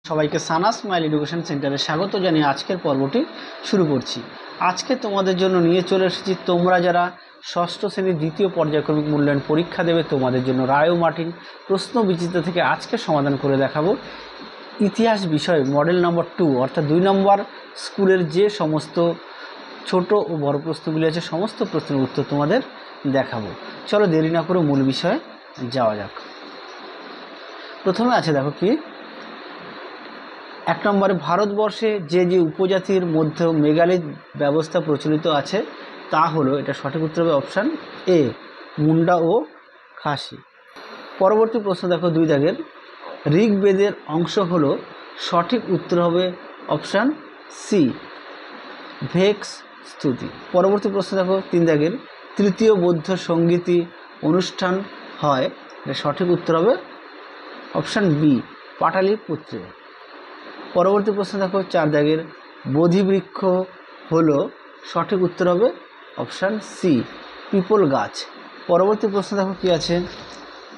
সবাইকে সানা smile education সেন্টারে স্বাগত জানিয়ে আজকের পর্বটি শুরু করছি। আজকে তোমাদের জন্য নিয়ে চলে এসেছি তোমরা যারা ষষ্ঠ শ্রেণীর দ্বিতীয় পর্যায়ক্রমিক মূল্যায়ন পরীক্ষা দেবে তোমাদের জন্য রায় ও মার্টিন প্রশ্ন বিচিত্র থেকে আজকে সমাধান করে দেখাবো ইতিহাস বিষয় মডেল নম্বর 2 অর্থাৎ 2 নম্বর স্কুলের যে সমস্ত ছোট ও বড় প্রশ্নগুলি আছে সমস্ত প্রশ্নের উত্তর তোমাদের দেখাবো। চলো দেরি না করে মূল বিষয়ে যাওয়া যাক। প্রথমে আছে দেখো কি 1 নম্বরে ভারতবর্ষে যে উপজাতির মধ্যে মেগালিথ ব্যবস্থা প্রচলিত আছে তা হলো, এটা সঠিক উত্তর হবে অপশান এ মুন্ডা ও খাসি। পরবর্তী প্রশ্ন দেখো 2 দাগের ঋগ্বেদের অংশ হলো, সঠিক উত্তর হবে অপশান সি ভেক্স স্তুতি। পরবর্তী প্রশ্ন দেখো 3 দাগের তৃতীয় বৌদ্ধ সঙ্গীতি অনুষ্ঠান হয়, এটা সঠিক উত্তর হবে অপশান বি পাটালিপুত্রে। পরবর্তী প্রশ্ন দেখো 4 দাগের বোধিবৃক্ষ হলো, সঠিক উত্তর হবে অপশান সি পিপল গাছ। পরবর্তী প্রশ্ন দেখো কি আছে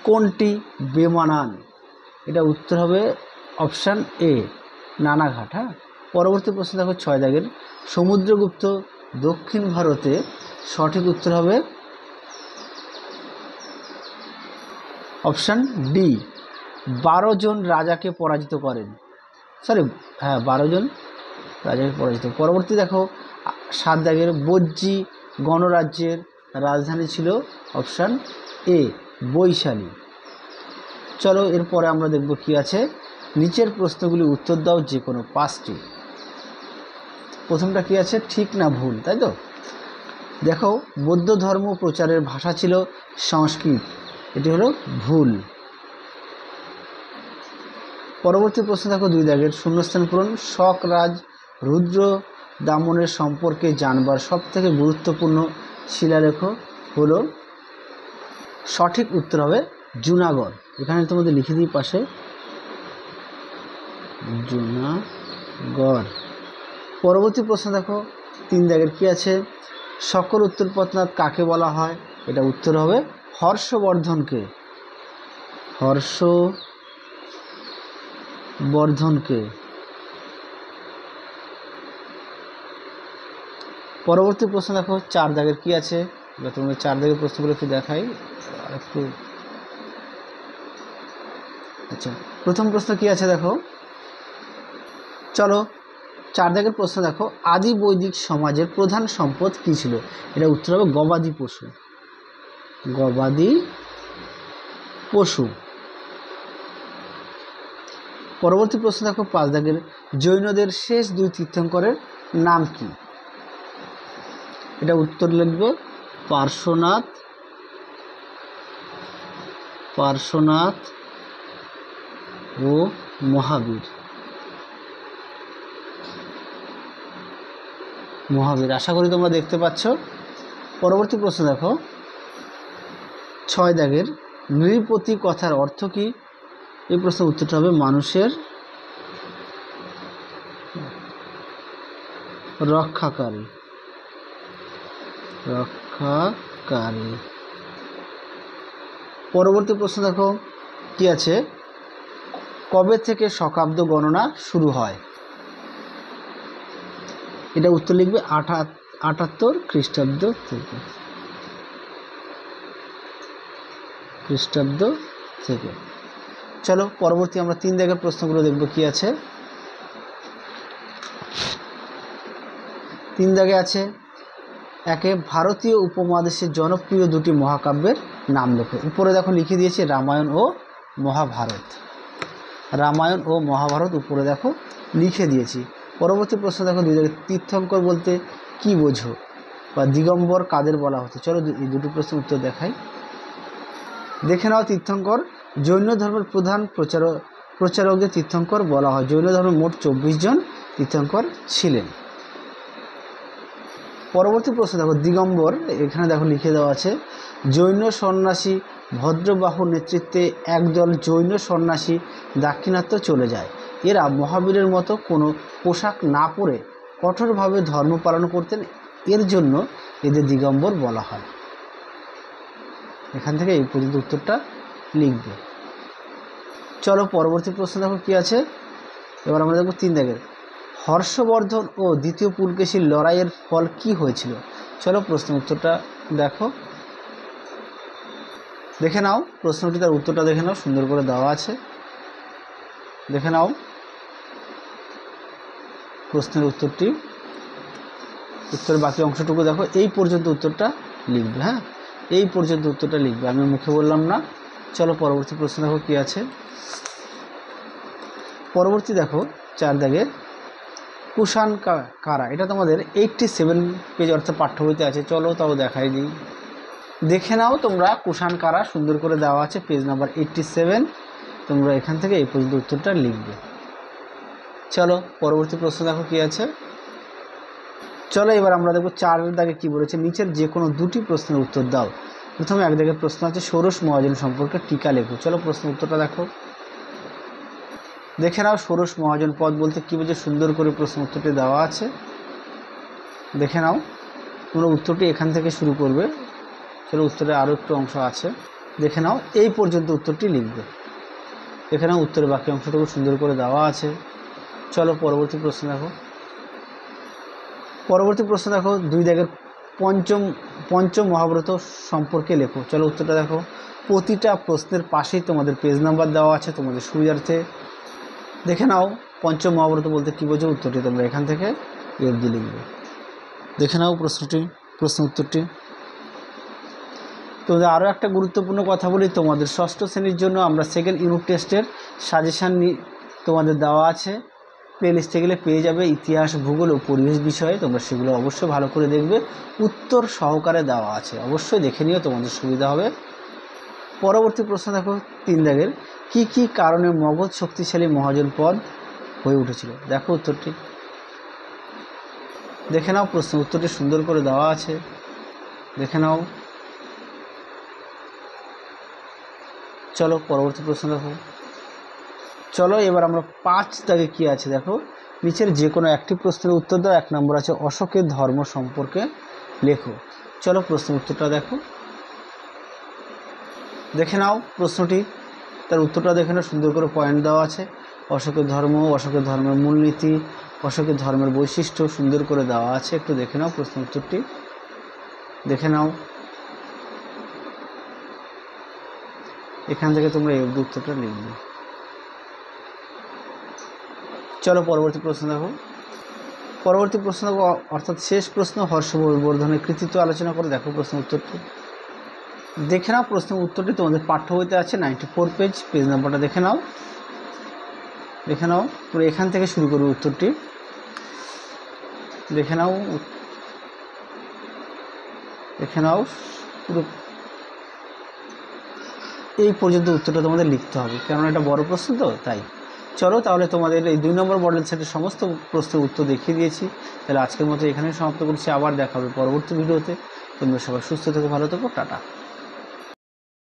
কোনটি বেমানান, এটা উত্তর হবে অপশান এ নানাঘাট। হ্যাঁ, পরবর্তী প্রশ্ন দেখো 6 দাগের সমুদ্রগুপ্ত দক্ষিণ ভারতে, সঠিক উত্তর হবে অপশান ডি 12 জন রাজাকে পরাজিত করেন, 12 জন রাজাকে পরাজিত। পরবর্তী দেখো 7 দাগের বজ্জী গণরাজ্যের রাজধানী ছিল অপশান এ বৈশালী। চলো এরপরে আমরা দেখব কি আছে নিচের প্রশ্নগুলি উত্তর দাও যে কোনো 5টি। প্রথমটা কি আছে ঠিক না ভুল, তাই তো? দেখো বৌদ্ধ ধর্ম প্রচারের ভাষা ছিল সংস্কৃত, এটি হলো ভুল। পরবর্তী প্রশ্ন দেখো 2 দাগের শূন্যস্থান পূরণ শক রাজ রুদ্র দামনের সম্পর্কে জানবার সবথেকে গুরুত্বপূর্ণ শিলালেখ হলো, সঠিক উত্তর হবে জুনাগড়। এখানে তোমাদের লিখে দিই পাশে জুনাগড়। পরবর্তী প্রশ্ন দেখো 3 দাগের কি আছে সকল উত্তরপথনাথ কাকে বলা হয়, এটা উত্তর হবে হর্ষবর্ধনকে, হর্ষবর্ধনকে। পরবর্তী প্রশ্ন দেখো 4 দাগের কি আছে, তোমাদের 4 দাগের প্রশ্নগুলো একটু দেখাই একটু। আচ্ছা, প্রথম প্রশ্ন কি আছে দেখো, চলো 4 দাগের প্রশ্ন দেখো আদি বৈদিক সমাজের প্রধান সম্পদ কী ছিল, এটা উত্তর হবে গবাদি পশু, গবাদি পশু। পরবর্তী প্রশ্ন দেখো 5 দাগের জৈনদের শেষ 2 তীর্থঙ্করের নাম কি, এটা উত্তর লিখবে পার্শ্বনাথ ও মহাবীর। আশা করি তোমরা দেখতে পাচ্ছ। পরবর্তী প্রশ্ন দেখো 6 দাগের নৃপতি কথার অর্থ কি, এই প্রশ্নের উত্তরটা হবে মানুষের রক্ষাকারী। পরবর্তী প্রশ্ন দেখো কি আছে কবে থেকে শকাব্দ গণনা শুরু হয়, এটা উত্তর লিখবে 78 খ্রিস্টাব্দ থেকে। চলো পরবর্তী আমরা 3 দাগের প্রশ্নগুলো দেখব কি আছে। 3 দাগে আছে একে ভারতীয় উপমহাদেশের জনপ্রিয় 2টি মহাকাব্যের নাম লেখো। উপরে দেখো লিখে দিয়েছে রামায়ণ ও মহাভারত, উপরে দেখো লিখে দিয়েছি। পরবর্তী প্রশ্ন দেখো 2 দাগে তীর্থঙ্কর বলতে কি বোঝো বা দিগম্বর কাদের বলা হতো, চলো এই 2টি প্রশ্নের উত্তর দেখাই। দেখে নাও তীর্থঙ্কর জৈন ধর্মের প্রধান প্রচারকদের তীর্থঙ্কর বলা হয়। জৈন ধর্মের মোট 24 জন তীর্থঙ্কর ছিলেন। পরবর্তী প্রশ্ন দেখো দিগম্বর, এখানে দেখো লিখে দেওয়া আছে জৈন সন্ন্যাসী ভদ্রবাহুর নেতৃত্বে একদল জৈন সন্ন্যাসী দাক্ষিণাত্য চলে যায়। এরা মহাবীরের মতো কোনো পোশাক না পরে কঠোরভাবে ধর্ম পালন করতেন, এর জন্য এদের দিগম্বর বলা হয়। এখান থেকে এই পর্যন্ত উত্তরটা লিখবে। চলো পরবর্তী প্রশ্ন দেখো কি আছে এবার আমরা দেখব 3 দাগের, হর্ষবর্ধন ও দ্বিতীয় পুলকেশীর লড়াইয়ের ফল কি হয়েছিল। চলো প্রশ্নের উত্তরটা দেখো, দেখে নাও প্রশ্নটি, তার উত্তরটা দেখে নাও, সুন্দর করে দেওয়া আছে, দেখে নাও প্রশ্নের উত্তরটি। উত্তরের বাকি অংশটুকু দেখো, এই পর্যন্ত উত্তরটা লিখবে। হ্যাঁ, এই পর্যন্ত উত্তরটা লিখবে, আমি মুখে বললাম না। চলো পরবর্তী প্রশ্ন দেখো কি আছে। পরবর্তী দেখো 4 দাগে, কুষাণ কারা, এটা তোমাদের 87 পেজ অর্থাৎ পাঠ্য বইতে আছে। চলো তাও দেখাই দিই, দেখে নাও তোমরা কুষাণ কারা, সুন্দর করে দেওয়া আছে, পেজ নাম্বার 87। তোমরা এখান থেকে এই পর্যন্ত উত্তরটা লিখবে। চলো পরবর্তী প্রশ্ন দেখো কি আছে। চলো এবার আমরা দেখব 4 দাগে কি বলেছে, নিচের যে কোনো 2টি প্রশ্নের উত্তর দাও। প্রথমে 1 দাগের প্রশ্ন আছে, ষোড়শ মহাজন সম্পর্কে টিকা লেখো। চলো প্রশ্নের উত্তরটা দেখো, দেখে নাও ষোড়শ মহাজন পদ বলতে কী বোঝে, সুন্দর করে প্রশ্ন উত্তরটি দেওয়া আছে, দেখে নাও। তোমরা উত্তরটি এখান থেকে শুরু করবে। চলো উত্তরে আরও একটু অংশ আছে, দেখে নাও, এই পর্যন্ত উত্তরটি লিখবে। দেখে নাও উত্তরের বাকি অংশটুকু সুন্দর করে দেওয়া আছে। চলো পরবর্তী প্রশ্ন দেখো। পরবর্তী প্রশ্ন দেখো 2 দাগের, পঞ্চম মহাব্রত সম্পর্কে লেখো। চলো উত্তরটা দেখো, প্রতিটা প্রশ্নের পাশেই তোমাদের পেজ নাম্বার দেওয়া আছে তোমাদের সুবিধার্থে। দেখে নাও পঞ্চম মহাব্রত বলতে কী বোঝো, উত্তরটি তোমরা এখান থেকে এফডি লিখবে। দেখে নাও প্রশ্ন উত্তরটি। তোমাদের আরও একটা গুরুত্বপূর্ণ কথা বলি, তোমাদের ষষ্ঠ শ্রেণীর জন্য আমরা সেকেন্ড ইউনিট টেস্টের সাজেশান তোমাদের দেওয়া আছে, প্লে লিস্টে গেলে পেয়ে যাবে। ইতিহাস, ভূগোল ও পরিবেশ বিষয়ে তোমরা সেগুলো অবশ্যই ভালো করে দেখবে, উত্তর সহকারে দেওয়া আছে, অবশ্যই দেখে নিও, তোমাদের সুবিধা হবে। পরবর্তী প্রশ্ন দেখো 3 দাগের, কি কি কারণে মগধ শক্তিশালী মহাজন পদ হয়ে উঠেছিল। দেখো উত্তরটি, দেখে নাও প্রশ্ন উত্তরটি সুন্দর করে দেওয়া আছে, দেখে নাও। চলো পরবর্তী প্রশ্ন দেখো। চলো এবার আমরা 5 দাগে কি আছে দেখো, নিচের যে কোনো একটি প্রশ্নের উত্তর দাও। 1 নম্বর আছে অশোকের ধর্ম সম্পর্কে লেখো। চলো প্রশ্নের উত্তরটা দেখো, দেখে নাও প্রশ্নটি, তার উত্তরটা দেখে নাও, সুন্দর করে পয়েন্ট দেওয়া আছে। অশোকের ধর্ম, অশোকের ধর্মের মূলনীতি, অশোকের ধর্মের বৈশিষ্ট্য সুন্দর করে দেওয়া আছে, একটু দেখে নাও প্রশ্ন উত্তরটি, দেখে নাও। এখান থেকে তোমরা এই উত্তরটা লিখবে। চলো পরবর্তী প্রশ্ন দেখো। পরবর্তী প্রশ্ন দেখো, অর্থাৎ শেষ প্রশ্ন, হর্ষবর্ধনের কৃতিত্ব আলোচনা করে। দেখো প্রশ্ন উত্তরটি, দেখে নাও প্রশ্নের উত্তরটি তোমাদের পাঠ্য বইতে আছে 94 পেজ, পেজ নাম্বারটা দেখে নাও, দেখে নাও। তোমরা এখান থেকে শুরু করবে উত্তরটি, দেখে নাও, দেখে নাও পুরো এই পর্যন্ত উত্তরটা তোমাদের লিখতে হবে, কেননা এটা বড় প্রশ্ন তো তাই। চলো তাহলে তোমাদের এই 2 নম্বর মডেল সেটের সমস্ত প্রশ্নের উত্তর দেখিয়ে দিয়েছি। তাহলে আজকের মতো এখানেই সমাপ্ত করছি, আবার দেখা হবে পরবর্তী ভিডিওতে। তোমরা সবাই সুস্থ থেকো, ভালো থেকো, টাটা।